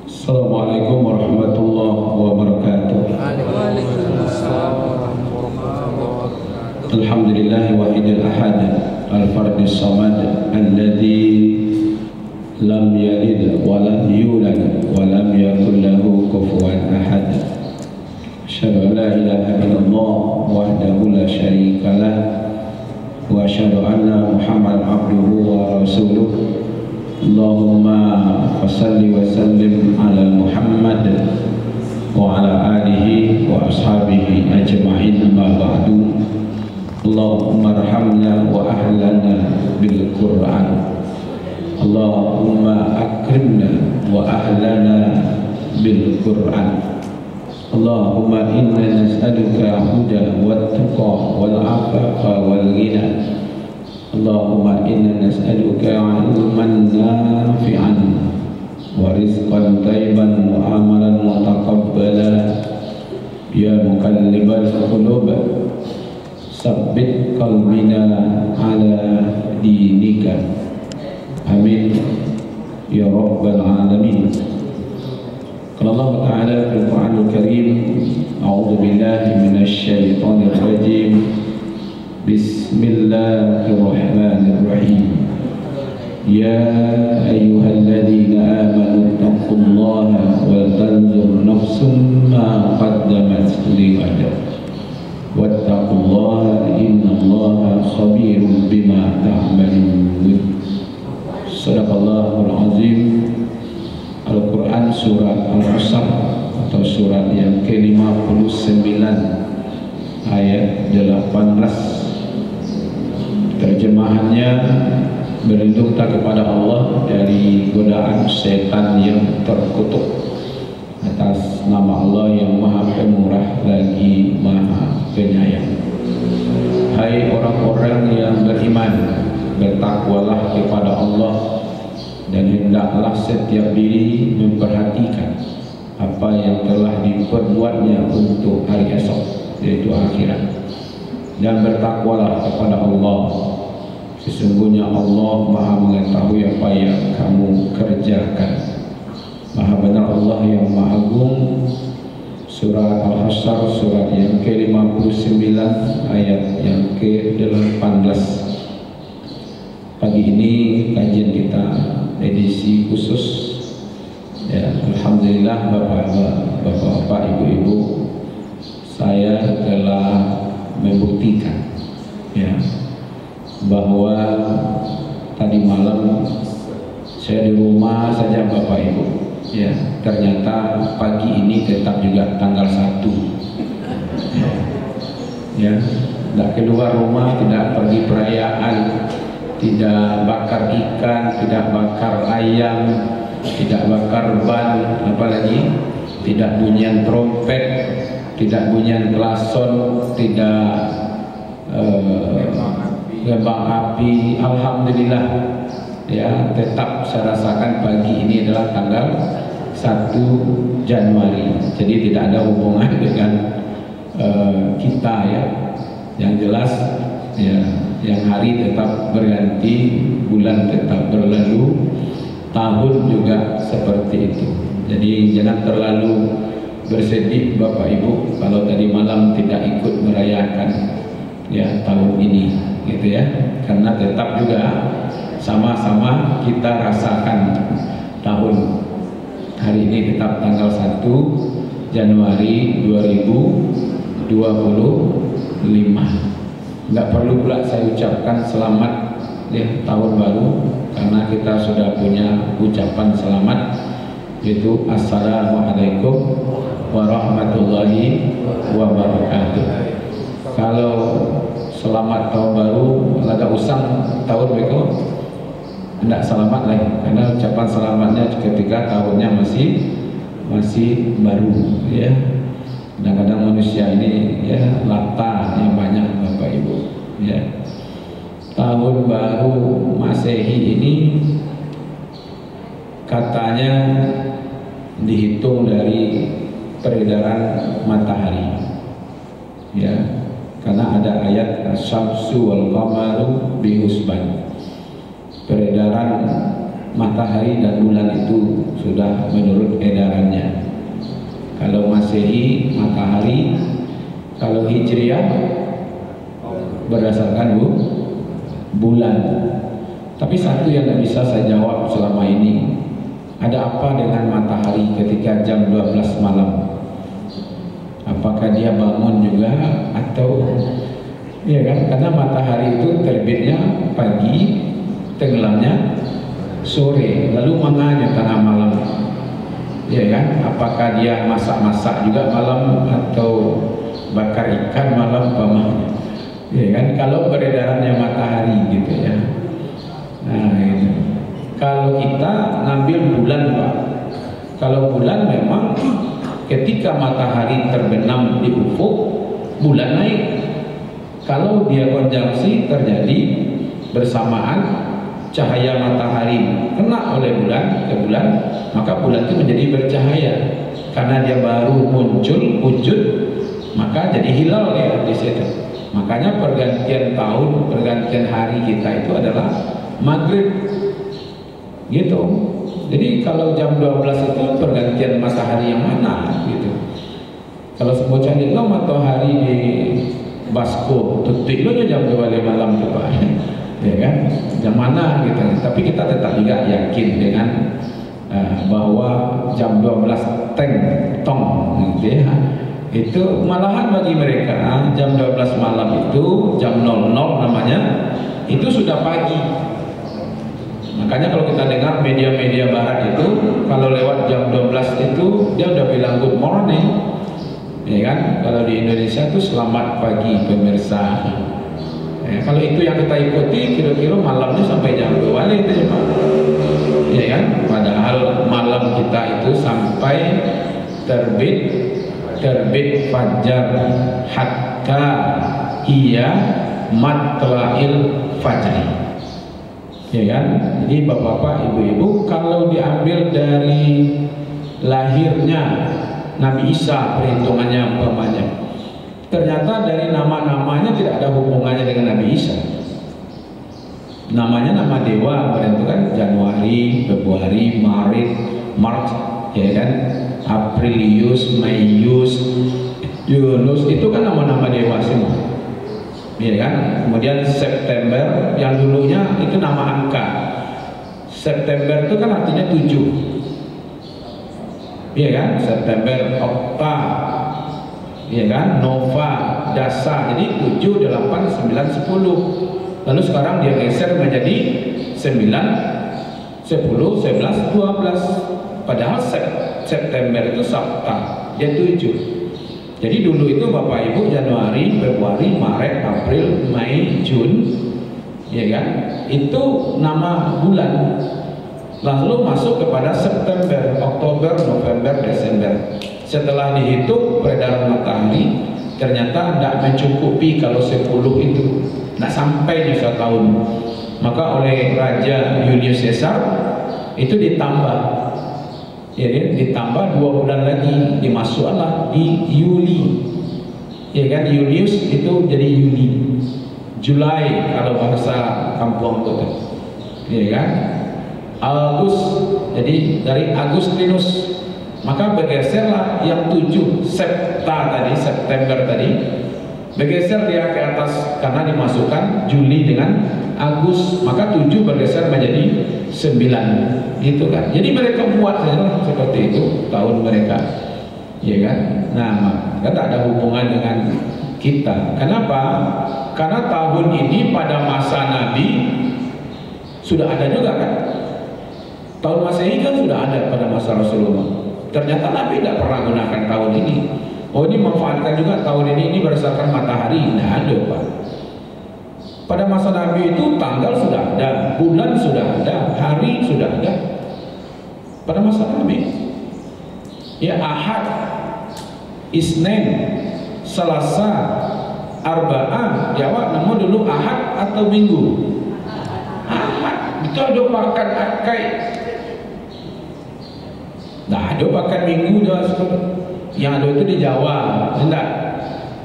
Assalamualaikum warahmatullahi wabarakatuh. Alhamdulillahi wahidil ahad al-fardis samad alladzi lam yalid wa lam yulad wa lam yakul lahu kufuwan ahad. Asyhadu an la ilaha illallah wahdahu la syarika lah wa asyhadu anna Muhammadan abduhu wa rasuluh. Allahumma salli wa sallim ala Muhammad wa ala alihi wa ashabihi ajma'in, amma ba'du. Allahumma arhamna wa ahlana bil Qur'an. Allahumma akrimna wa ahlana bil Qur'an. Allahumma inna nas'aluka huda wa tuqa wal afaqa wal ghina. Allahumma inna nas'aluka ilman nafi'an wa rizqan thayyiban wa amalan mutaqabbala. Ya muqallibal qulub sabbit qalbina ala dinika. Amin ya rabbal alamin. Qala Allah Ta'ala fil Qur'anil Karim, a'udzu billahi minasy syaithanir rajim. Bismillahirrahmanirrahim. Ya ayyuhalladzina amanu taqullaha wal tanzur nafsum ma qaddamat lighad. Wattaqullaha innallaha khabirum bima ta'malun. Shadaqallahul azim. Al-Quran surat Al-Asr atau surat yang ke-59 ayat 18. Terjemahannya, berlindunglah kepada Allah dari godaan setan yang terkutuk atas nama Allah yang Maha Pemurah lagi Maha Penyayang. Hai orang-orang yang beriman, bertakwalah kepada Allah dan hendaklah setiap diri memperhatikan apa yang telah diperbuatnya untuk hari esok, yaitu akhirat. Dan bertakwalah kepada Allah, sesungguhnya Allah Maha mengetahui apa yang kamu kerjakan. Maha benar Allah yang Maha Agung. Surat Al-Hasyr surat yang ke-59 ayat yang ke-18. Pagi ini kajian kita edisi khusus ya. Alhamdulillah Bapak-bapak, Ibu-ibu, saya telah membuktikan ya bahwa tadi malam saya di rumah saja Bapak Ibu ya, ternyata pagi ini tetap juga tanggal 1 ya, tidak keluar rumah, tidak pergi perayaan, tidak bakar ikan, tidak bakar ayam, tidak bakar ban, apalagi tidak bunyian trompet, tidak bunyian klason, tidak gembang api. Alhamdulillah ya, tetap saya rasakan pagi ini adalah tanggal 1 Januari. Jadi tidak ada hubungan dengan kita ya. Yang jelas ya, yang hari tetap berganti, bulan tetap berlalu, tahun juga seperti itu. Jadi jangan terlalu bersedih Bapak Ibu kalau tadi malam tidak ikut merayakan ya tahun ini gitu ya, karena tetap juga sama-sama kita rasakan tahun hari ini tetap tanggal 1 Januari 2025. Nggak perlu pula saya ucapkan selamat ya tahun baru, karena kita sudah punya ucapan selamat, yaitu Assalamualaikum warahmatullahi wabarakatuh. Kalau selamat tahun baru agak usang tahun berikut, tidak selamat lagi, karena ucapan selamatnya ketika tahunnya masih baru ya. Kadang-kadang manusia ini ya lata yang banyak Bapak Ibu ya. Tahun baru Masehi ini katanya dihitung dari peredaran matahari ya, karena ada ayat Asy-Syamsu wal Qamaru bihusban. Peredaran matahari dan bulan itu sudah menurut edaran Kalau Masehi matahari, kalau Hijriah berdasarkan bulan. Tapi satu yang tidak bisa saya jawab selama ini, ada apa dengan matahari ketika jam 12 malam? Apakah dia bangun juga atau ya kan? Karena matahari itu terbitnya pagi, tenggelamnya sore, lalu manganya tengah malam. Ya kan? Apakah dia masak-masak juga malam atau bakar ikan malam pamahnya? Ya kan? Kalau beredarannya matahari gitu ya. Nah, itu. Kalau kita ngambil bulan, Pak. Kalau bulan memang ketika matahari terbenam di ufuk, bulan naik. Kalau dia konjungsi terjadi bersamaan cahaya matahari kena oleh bulan ke bulan, maka bulan itu menjadi bercahaya. Karena dia baru muncul wujud, maka jadi hilal ya di situ. Makanya pergantian tahun, pergantian hari kita itu adalah maghrib gitu. Jadi kalau jam 12 itu pergantian matahari yang mana gitu. Kalau semacam itu matahari di Basko tutup lo jam 2 malam tuh Pak. Ya kan? Jam mana gitu. Tapi kita tetap juga yakin dengan bahwa jam 12 tong gitu ya. Itu malahan bagi mereka jam 12 malam itu jam 00 namanya itu sudah pagi. Makanya kalau kita dengar media-media barat itu kalau lewat jam 12 itu dia udah bilang good morning. Ya kan? Kalau di Indonesia itu selamat pagi pemirsa. Ya, kalau itu yang kita ikuti kira-kira malamnya sampai jam 2 itu ya Pak. Ya kan? Padahal malam kita itu sampai terbit fajar hatta hiya matla'il fajri. Ya kan? Jadi bapak-bapak, ibu-ibu, kalau diambil dari lahirnya Nabi Isa perhitungannya umpamanya, ternyata dari nama-namanya tidak ada hubungannya dengan Nabi Isa. Namanya nama dewa, menentukan Januari, Februari, Maret, Maret, ya kan? Aprilius, Maius, Yunus, itu kan nama-nama dewa semua. Ya kan? Kemudian September yang dulunya itu nama angka. September itu kan artinya 7. Ya kan? September, Okta, ya kan? Nova, Dasa. Jadi 7, 8, 9, 10. Lalu sekarang dia geser menjadi 9, 10, 11, 12. Padahal September itu Sabta, dia 7. Jadi dulu itu Bapak Ibu Januari, Februari, Maret, April, Mei, Jun, ya kan? Itu nama bulan. Lalu masuk kepada September, Oktober, November, Desember. Setelah dihitung peredaran matahari, ternyata tidak mencukupi kalau 10 itu, tidak sampai di 1 tahun. Maka oleh Raja Julius Caesar itu ditambah. Ya, ditambah 2 bulan lagi, dimasuklah di Yuli. Ya kan, Julius itu jadi Yuli, Julai kalau bahasa kampung itu. Ya kan, Agus, jadi dari Agustinus. Maka bergeserlah yang 7 September tadi bergeser dia ke atas karena dimasukkan Juli dengan Agus, maka 7 bergeser menjadi 9 gitu kan. Jadi mereka buat saja seperti itu tahun mereka, ya kan. Nah, maka tak ada hubungan dengan kita. Kenapa? Karena tahun ini pada masa Nabi sudah ada juga kan. Tahun Masehi kan sudah ada pada masa Rasulullah. Ternyata Nabi tidak pernah gunakan tahun ini. Oh, ini memanfaatkan juga tahun ini berdasarkan matahari. Nah, ada Pak. Pada masa Nabi itu tanggal sudah ada, bulan sudah ada, hari sudah ada. Pada masa Nabi, ya Ahad, Isnin, Selasa, Arba'ah, jawab namun dulu Ahad atau Minggu. Ahad, itu ada pakan akai. Nah, ada pakan Minggu yang ada itu di Jawa, enggak?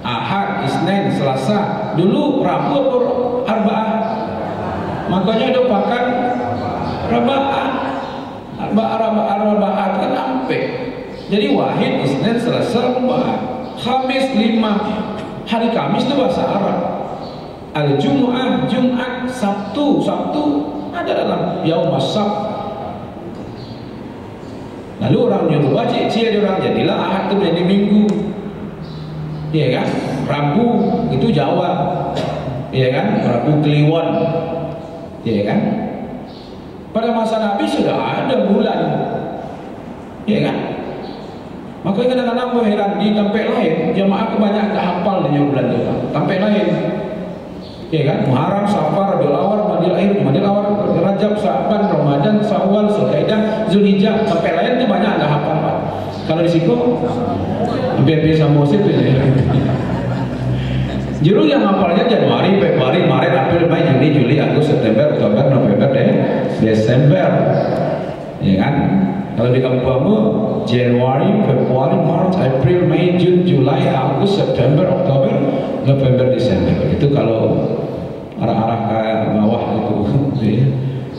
Ahad, Isnin, Selasa. Dulu Rabu atau Arba'ah? Makanya ada pakan Arba'ah. Arba'ah kan ampe. Jadi Wahid, Isnin, Selasa, Khamis 5. Hari Kamis itu bahasa Arab. Al-Jumu'ah, Jumat, Sabtu ada dalam Yaumas Sabt. Lalu orang Yoruba cik-cik orang jadilah Ahad itu menjadi Minggu. Iya kan? Rabu itu Jawa. Iya kan? Rabu Kliwon. Iya kan? Pada masa Nabi sudah ada bulan. Iya kan? Makanya kadang-kadang gue heran di tempat lain jamaah kebanyakan tak hafal dengan bulan itu. Tempat lain. Iya kan? Muharram, Safar, Rabiul Awal, Rabiul Awal, Rajab, Sya'ban, Ramadan, Syawal, Zulhijjah, Zulhijjah. Tempat lain itu banyak tak hafal. Kalau di situ hampir sama musim ya. Juru yang hafalnya Januari, Februari, Maret, April, Mei, Juni, Juli, Agustus, September, Oktober, November, Desember. Ya kan? Kalau di kampungmu Januari, Februari, Maret, April, Mei, Juni, Juli, Agustus, September, Oktober, November, Desember. Itu kalau arah-arah ke bawah itu.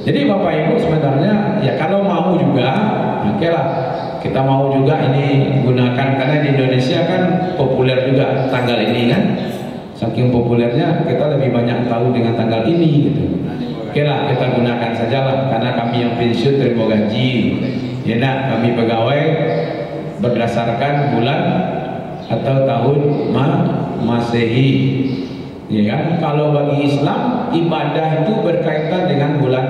Jadi Bapak Ibu sebenarnya ya kalau mau juga, oke lah. Kita mau juga ini gunakan karena di Indonesia kan populer juga tanggal ini kan. Saking populernya kita lebih banyak tahu dengan tanggal ini gitu. Oke lah kita gunakan sajalah karena kami yang pensiun terima gaji. Ya nak kami pegawai berdasarkan bulan atau tahun Masehi. Ya kan? Kalau bagi Islam ibadah itu berkaitan dengan bulan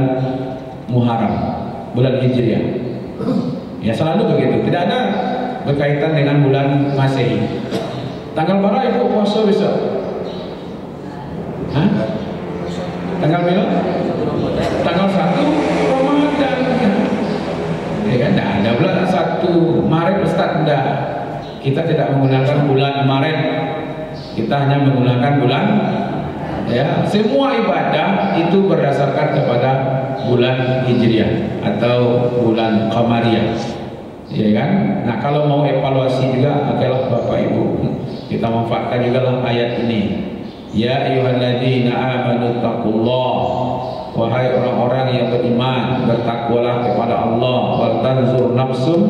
Muharram, bulan Hijriah. Ya selalu begitu, tidak ada berkaitan dengan bulan Masehi. Tanggal berapa ibu puasa besok? Hah? Tanggal berapa? Tanggal 1 Ramadan. Ya kan? Tidak ada bulan 1 Maret Ustaz, tidak. Kita tidak menggunakan bulan Maret. Kita hanya menggunakan bulan. Ya, semua ibadah itu berdasarkan kepada bulan Hijriah atau bulan Qamariyah. Ya kan? Nah, kalau mau evaluasi juga, okelah Bapak Ibu, kita manfaatkan juga lah ayat ini. Ya ayyuhalladzina amanu taqullah. Wahai orang-orang yang beriman, bertakwalah kepada Allah. Wal tanzur nafsum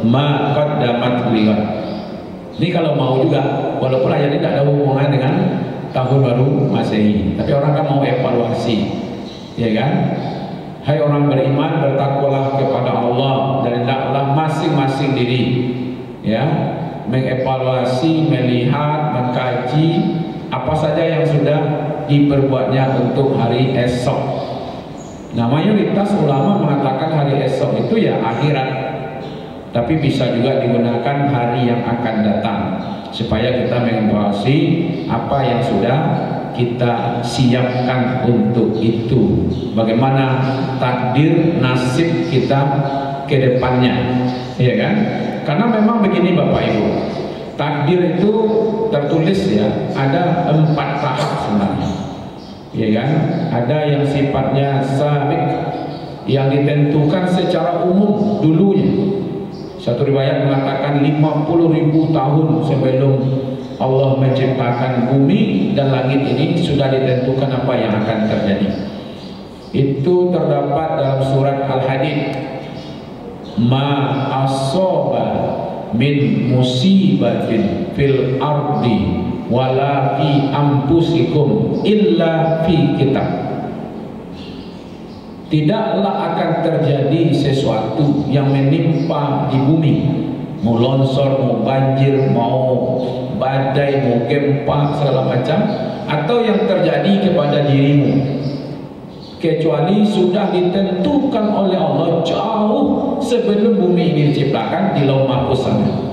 ma qaddamat lighad. Ini kalau mau juga, walaupun ayat ini tidak ada hubungan dengan tahun baru Masehi, tapi orang kan mau evaluasi, ya kan? Hai orang beriman, bertakwalah kepada Allah dan hendaklah masing-masing diri, ya, mengevaluasi, melihat, mengkaji apa saja yang sudah diperbuatnya untuk hari esok. Nah, mayoritas ulama mengatakan hari esok itu ya akhirat, tapi bisa juga digunakan hari yang akan datang supaya kita mengevaluasi apa yang sudah kita siapkan untuk itu, bagaimana takdir nasib kita ke depannya, ya kan? Karena memang begini Bapak Ibu, takdir itu tertulis ya, ada 4 tahap sebenarnya, ya kan? Ada yang sifatnya sabik, yang ditentukan secara umum dulunya. Satu riwayat mengatakan 50.000 tahun sebelum Allah menciptakan bumi dan langit ini sudah ditentukan apa yang akan terjadi. Itu terdapat dalam surat Al-Hadid. Ma asaba min musibatin fil ardi wala fi anfusikum illa fi kitab. Tidaklah akan terjadi sesuatu yang menimpa di bumi, mau longsor, mau banjir, mau badai, mau gempa, segala macam, atau yang terjadi kepada dirimu, kecuali sudah ditentukan oleh Allah jauh sebelum bumi ini diciptakan di Lauh Mahfuz sana.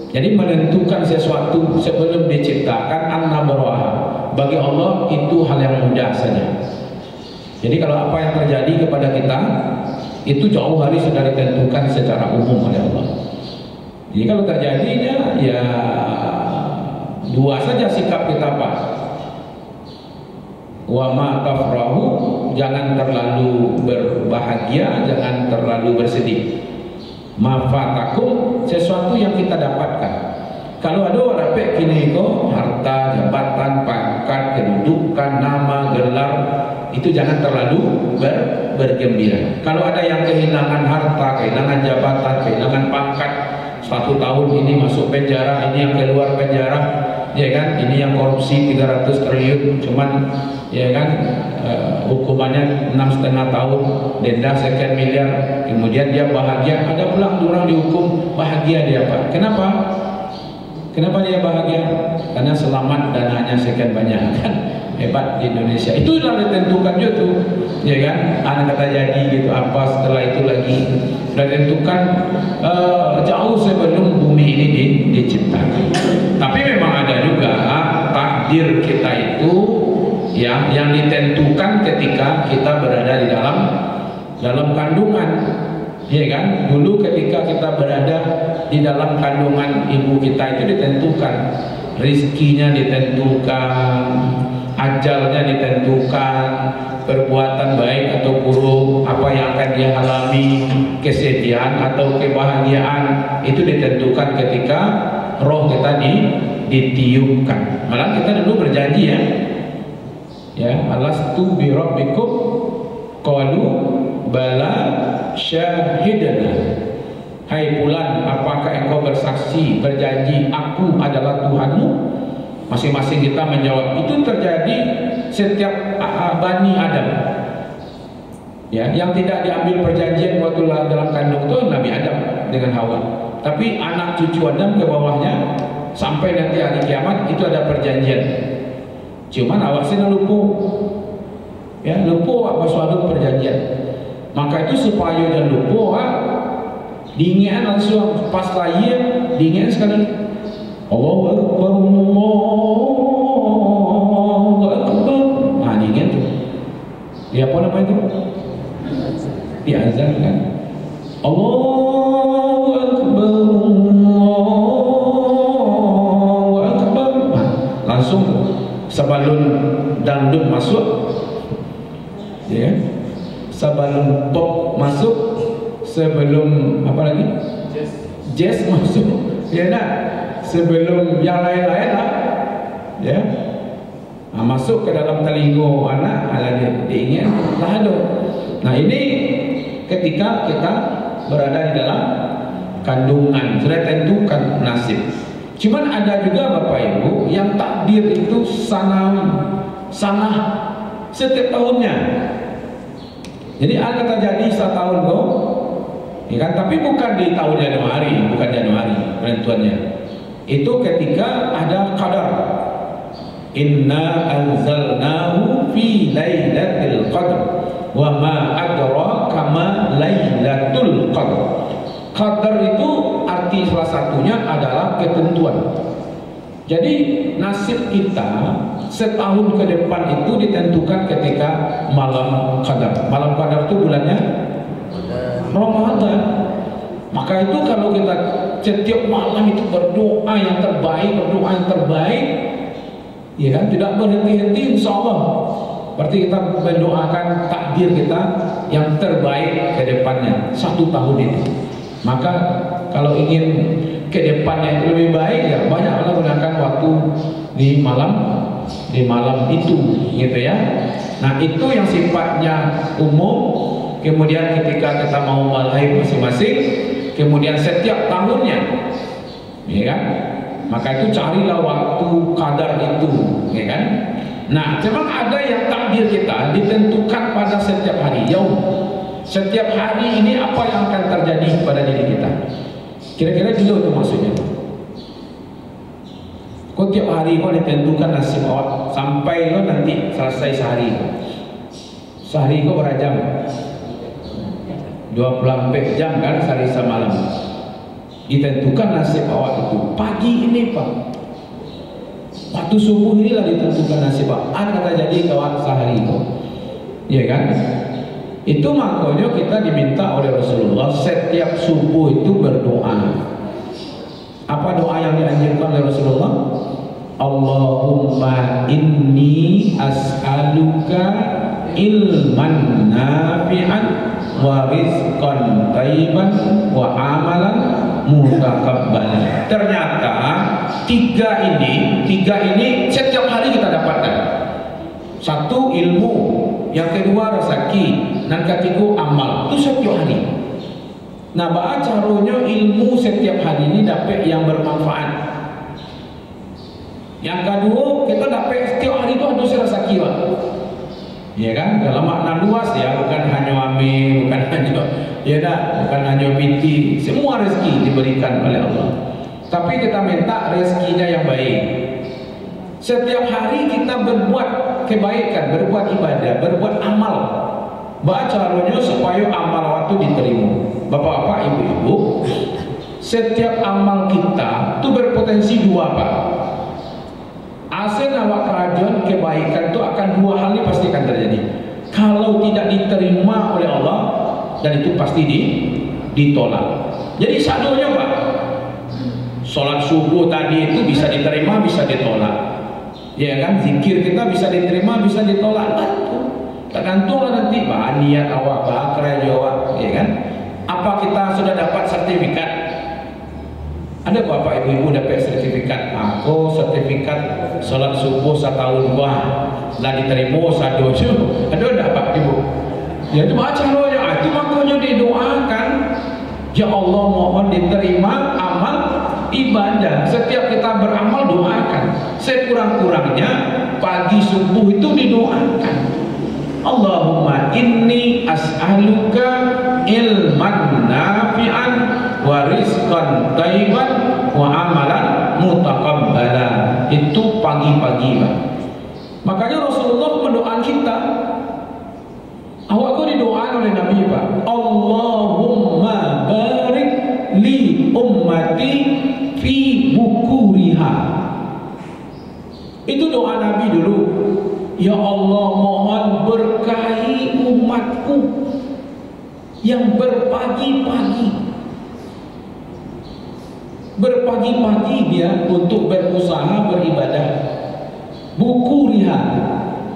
Jadi menentukan sesuatu sebelum diciptakan an-nabraha bagi Allah itu hal yang mudah saja. Jadi kalau apa yang terjadi kepada kita itu jauh hari sudah ditentukan secara umum oleh Allah. Jadi kalau terjadinya ya dua saja sikap kita Pak. Wa ma tafrahu, jangan terlalu berbahagia, jangan terlalu bersedih. Ma fatakum, sesuatu yang kita dapatkan. Kalau ada orang pek kini kok harta, jabatan, pangkat, kedudukan, nama, gelar, itu jangan terlalu bergembira. Kalau ada yang kehilangan harta, kehilangan jabatan, kehilangan pangkat, 1 tahun ini masuk penjara, ini yang keluar penjara, ya kan? Ini yang korupsi 300 triliun, cuman ya kan hukumannya 6,5 tahun, denda sekian miliar, kemudian dia bahagia. Ada pula orang dihukum bahagia dia Pak. Kenapa? Kenapa dia bahagia? Karena selamat dananya sekian banyak kan. Hebat di Indonesia. Itu sudah ditentukan juga tuh, ya kan? Anak kata jadi gitu apa setelah itu lagi sudah ditentukan jauh sebelum bumi ini diciptakan. Tapi memang ada juga takdir kita itu ya yang ditentukan ketika kita berada di dalam kandungan, ya kan? Dulu ketika kita berada di dalam kandungan ibu kita itu ditentukan, rizkinya ditentukan, ajalnya ditentukan, perbuatan baik atau buruk apa yang akan dia alami, kesedihan atau kebahagiaan itu ditentukan ketika roh kita ditiupkan. Malah kita dulu berjanji ya alastu bi rabbikum qalu bala syahidana. Hai Fulan, apakah engkau bersaksi berjanji aku adalah Tuhanmu? Masing-masing kita menjawab. Itu terjadi setiap Bani Adam ya, yang tidak diambil perjanjian waktu dalam kandung itu Nabi Adam dengan Hawa. Tapi anak cucu Adam ke bawahnya sampai nanti hari kiamat itu ada perjanjian. Cuman awasnya lupa ya, lupa apa suatu perjanjian. Maka itu supaya jangan lupa diingat langsung pas lahir, diingat sekali Allahu Akbar, Allahu Akbar. Nah diingat tuh. Ya apa namanya itu? Diazan kan. Allahu Akbar, Allahu Akbar. Nah, langsung sebelum dangdut masuk, ya, sebelum pop masuk, sebelum apa lagi? Jazz masuk, ya nak. Sebelum yang lain-lain lah, ya, masuk ke dalam telinga anak, ala diingat lah ada. Nah ini ketika kita berada di dalam kandungan sudah tentukan nasib. Cuman ada juga Bapak Ibu yang takdir itu sanah setiap tahunnya. Jadi ada terjadi 1 tahun kok, ya kan? Tapi bukan di tahun Januari, bukan Januari penentuannya. Itu ketika ada qadar. Inna anzalnahu fi lailatul qadr wa ma adraka ma lailatul qadr. Qadar itu arti salah satunya adalah ketentuan. Jadi nasib kita setahun ke depan itu ditentukan ketika malam qadar. Malam qadar itu bulannya Ramadan. Maka itu kalau kita setiap malam itu berdoa yang terbaik, ya kan, tidak berhenti-henti, insya Allah. Berarti kita mendoakan takdir kita yang terbaik ke depannya 1 tahun ini. Maka kalau ingin ke depannya itu lebih baik, ya banyaklah gunakan waktu di malam itu, gitu ya. Nah itu yang sifatnya umum. Kemudian ketika kita mau mulai masing-masing, kemudian setiap tahunnya, ya kan? Maka itu carilah waktu qadar itu, ya kan? Nah, memang ada yang takdir kita ditentukan pada setiap hari, yaum. Setiap hari ini apa yang akan terjadi pada diri kita? Kira-kira gitu itu maksudnya. Kok tiap hari kok ditentukan nasib awak sampai lo nanti selesai sehari. Sehari kok berapa jam? 24 jam kan sehari semalam. Ditentukan nasib awak itu pagi ini Pak. Waktu subuh inilah ditentukan nasib awak. Kata jadi kawan sehari itu, ya kan? Itu makanya kita diminta oleh Rasulullah setiap subuh itu berdoa. Apa doa yang dianjurkan oleh Rasulullah? Allahumma inni as'aluka ilman nafi'an wa rizqan thayyiban wa amalan mutakabbalan. Ternyata tiga ini setiap hari kita dapatkan. Satu ilmu, yang kedua rezeki, dan ketiga amal. Itu setiap hari. Nah, caranya ilmu setiap hari hari ini dapat yang bermanfaat. Yang kedua, kita dapat setiap hari itu ada rezeki, Pak. Ya kan? Dalam makna luas ya, bukan hanya ambil, bukan hanya ya dah, bukan hanya piti, semua rezeki diberikan oleh Allah. Tapi kita minta rezekinya yang baik. Setiap hari kita berbuat kebaikan, berbuat ibadah, berbuat amal. Baca caranya supaya amal waktu diterima. Bapak-bapak, ibu-ibu, setiap amal kita itu berpotensi dua, Pak. Asal awak kerajaan kebaikan itu akan dua hal ini pasti akan terjadi. Kalau tidak diterima oleh Allah, dan itu pasti ditolak. Jadi sadonya, Pak, sholat subuh tadi itu bisa diterima, bisa ditolak. Ya kan, zikir kita bisa diterima, bisa ditolak. Tergantung nanti bah niat awak, bah kerja awak, ya kan. Apa kita sudah dapat sertifikat? Ada bapak ibu-ibu dapat sertifikat? Aku sertifikat sholat subuh 1 tahun lah diterima satu. Ada dapat ibu? Ya itu baca doanya, itu makanya didoakan. Ya Allah, mohon diterima amal ibadah. Setiap kita beramal doakan. Sekurang-kurangnya pagi subuh itu didoakan. Allahumma inni as'aluka ilman nafi'an wa rizqan thayyiban wa amalan mutaqabbalan. Itu pagi-pagi, Pak. Makanya Rasulullah mendoakan kita. Awakku didoakan oleh Nabi, Pak. Allahumma barik li ummati fi bukuriha. Itu doa Nabi dulu. Ya Allah, mohon berkahi umatku yang berpagi-pagi. Berpagi-pagi dia untuk berusaha beribadah. Bukuriha.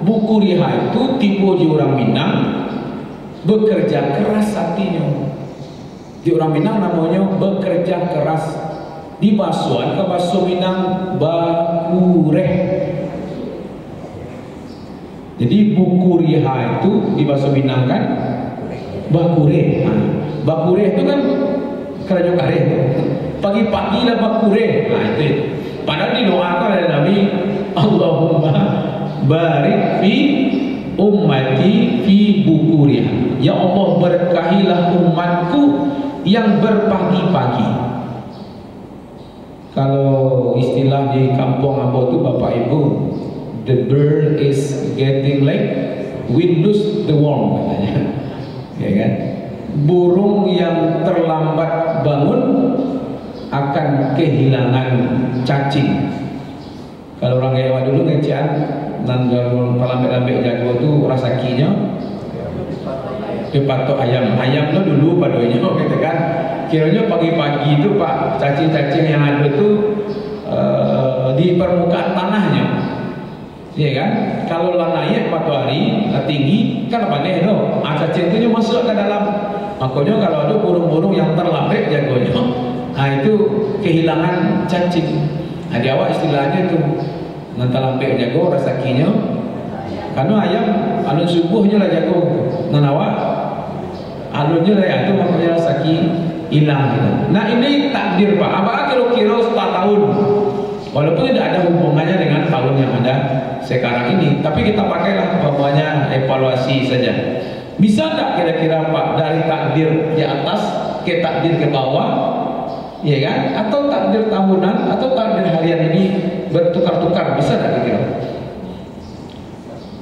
Bukuriha itu tipe di orang Minang, bekerja keras hatinya. Di orang Minang namanya bekerja keras. Di Basuan ke Baso Minang bakureh. Jadi bukuriha itu di Baso Minang kan bakure. Bakure itu kan kerja kare. Pagi-pagi lah bakure. Nah itu. Padahal didoakan oleh Nabi, Allahumma barik fi ummati fi bukuriha. Ya Allah, berkahilah umatku yang berpagi-pagi. Kalau istilah di kampung apa itu Bapak Ibu, the bird is getting late, we lose the worm katanya. Ya kan? Burung yang terlambat bangun akan kehilangan cacing. Kalau orang Jawa dulu ngecian dan terlambat jago itu rasakinya pepatok ayam. Ayam itu dulu padonya gitu kan. Kiranya pagi-pagi itu Pak, cacing-cacing yang ada itu di permukaan tanahnya. Iya kan? Kalau naik matahari tinggi kan apa nih no? Cacing itu masuk ke dalam. Makanya kalau ada burung-burung yang terlambat jagonya, nah itu kehilangan cacing. Nah, di awal istilahnya itu nanti lambat jago rasakinya. Karena ayam anu subuhnya lah jago, nanawa anunya lah itu makanya rasaki hilang gitu. Nah ini takdir Pak. Apa kira-kira 4 tahun? Walaupun tidak ada hubungannya dengan tahun yang ada sekarang ini, tapi kita pakailah bawahnya evaluasi saja. Bisa tak kira-kira Pak dari takdir di atas ke takdir ke bawah, ya kan? Atau takdir tahunan atau takdir harian ini bertukar-tukar, bisa tak kira-kira?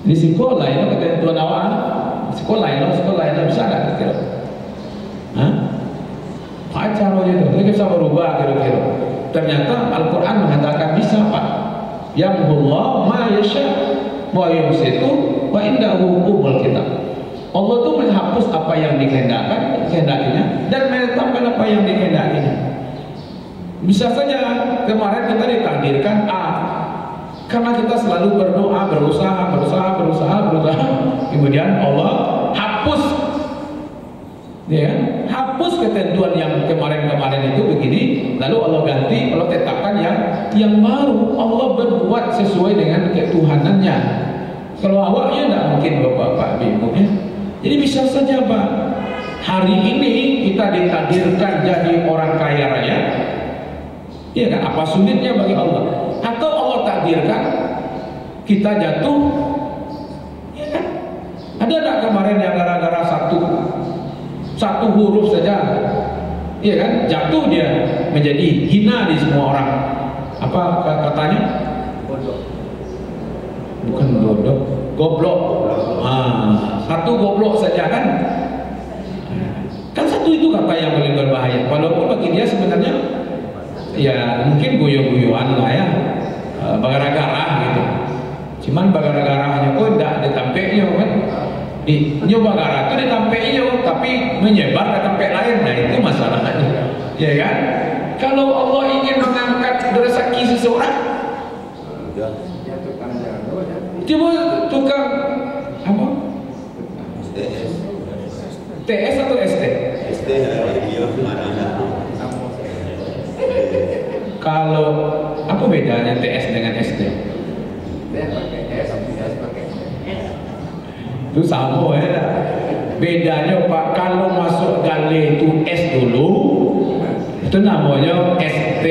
Di sekolah itu ketentuan awal, sekolah itu bisa tak kira-kira? Hah? Acara itu, kita bisa berubah kira-kira. Ternyata Al-Quran mengatakan bisa Pak. Yamhullah ma yasha wa yumsitu wa indahu ummul kitab. Allah itu menghapus apa yang dikehendakinya dan menetapkan apa yang dikehendakinya. Bisa saja kemarin kita ditakdirkan A, karena kita selalu berdoa, berusaha, kemudian Allah hapus, ya, hapus ketentuan yang kemarin itu begini, lalu Allah ganti, Allah tetapkan yang baru. Allah berbuat sesuai dengan ketuhanannya. Kalau awalnya tidak mungkin bapak-bapak ibu ya. Jadi bisa saja Pak, hari ini kita ditakdirkan jadi orang kaya raya, Iya kan? Apa sulitnya bagi Allah? Atau Allah takdirkan kita jatuh? Iya kan? Ada tak kemarin yang gara-gara satu huruf saja, iya kan? Jatuh dia menjadi hina di semua orang. Apa katanya? Bodoh. Bukan bodoh, goblok. Satu goblok saja kan? Kan satu itu kata yang paling berbahaya. Walaupun bagi dia sebenarnya ya mungkin guyo-guyoan lah ya, bagara-gara gitu. Cuman bagara-garanya kok tidak ditampeknya kan? Nyoba gara itu ditampeknya tapi menyebar ke tempat lain. Nah itu masalahnya, ya kan? Kalau Allah ingin mengangkat rezeki seseorang, coba tukang apa? TS atau ST? ST. Kalau apa bedanya TS dengan ST? Itu sama ya. Bedanya Pak, kalau masuk gale itu S dulu, itu namanya ST.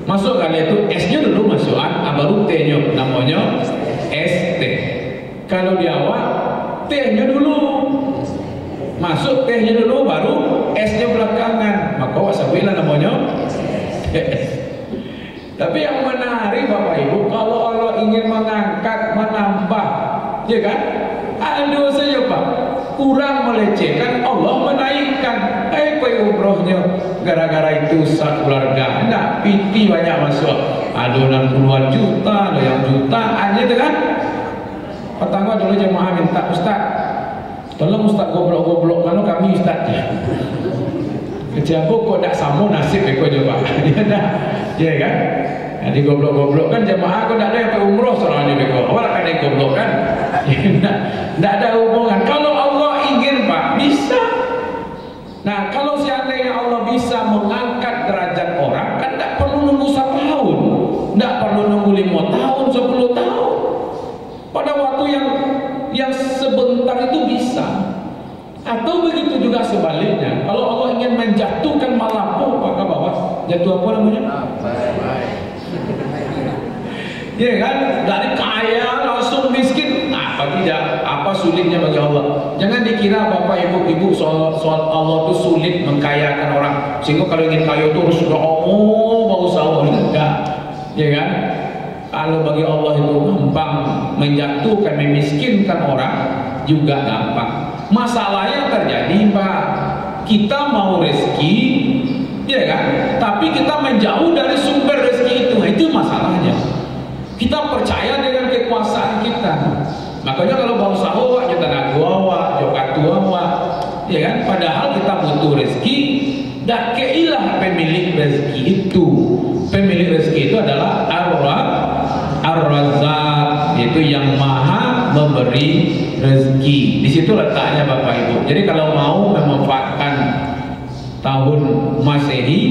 Masuk gale itu S-nya dulu masukan, baru T-nya namanya ST. Kalau di awal T-nya dulu. Masuk T-nya dulu baru S-nya belakangan. Maka wasabilah namanya. Tapi yang menarik Bapak Ibu, kalau Allah ingin mengangkat, menambah, ya kan? Aduh saja Pak, kurang melecehkan, Allah menaikkan. Umrohnya gara-gara itu keluarga, enggak, pipi banyak masuk. Aduh 60-an juta, ada yang jutaan gitu kan? Pertama dulu jemaah minta, Ustaz, tolong Ustaz goblok-goblok, kalau kami Ustaznya. Kejaba kok tak sama nasib kau coba. Ya kan? Jadi goblok-goblok kan jemaah kau tak ada yang umroh soalnya kau. Awak kan yang goblok kan? Tak ada hubungan. Kalau Allah ingin Pak, bisa. Nah, kalau seandainya Allah bisa mengangkat derajat orang, kan tak perlu nunggu 1 tahun, tak perlu nunggu 5 tahun, 10 tahun. Pada waktu yang sebentar itu bisa. Atau begitu juga sebaliknya. Kalau Allah ingin menjatuhkan malampau ke bawah, jatuh apa namanya? Ya kan? Dari kaya langsung miskin. Apa tidak? Apa sulitnya bagi Allah? Jangan dikira Bapak Ibu soal Allah itu sulit mengkayakan orang. Sehingga kalau ingin kaya itu harus mau usaha. Enggak. Ya kan? Kalau bagi Allah itu gampang, menjatuhkan, memiskinkan orang juga gampang. Masalahnya terjadi Pak, kita mau rezeki, ya kan? Tapi kita menjauh dari sumber rezeki itu masalahnya. Kita percaya dengan kekuasaan kita. Makanya kalau bangsa awak, kita nak awak, jokat awak, ya kan? Padahal kita butuh rezeki, dan keilah pemilik rezeki itu. Pemilik rezeki itu adalah Ar-Razzaq, yaitu yang maha memberi rezeki. Di situ letaknya Bapak Ibu. Jadi kalau mau memanfaatkan tahun Masehi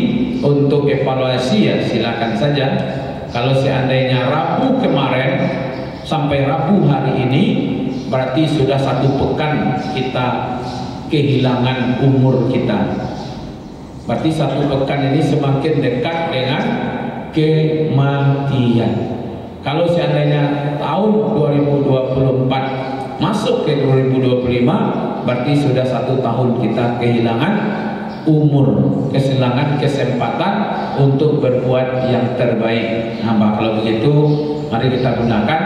untuk evaluasi ya silakan saja. Kalau seandainya Rabu kemarin sampai Rabu hari ini, berarti sudah 1 pekan kita kehilangan umur kita. Berarti 1 pekan ini semakin dekat dengan kematian. Kalau seandainya tahun 2024 masuk ke 2025, berarti sudah 1 tahun kita kehilangan umur, kehilangan kesempatan untuk berbuat yang terbaik. Nah, kalau begitu mari kita gunakan,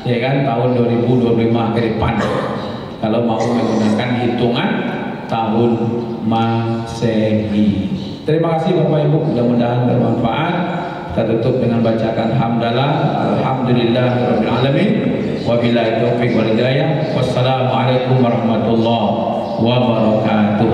ya kan, tahun 2025 ke depan. Kalau mau menggunakan hitungan tahun Masehi. Terima kasih Bapak Ibu, mudah-mudahan bermanfaat. Kita tutup dengan bacakan hamdalah, alhamdulillahirabbil alamin, wabillahi taufiq wal hidayah. Wassalamualaikum warahmatullahi wabarakatuh.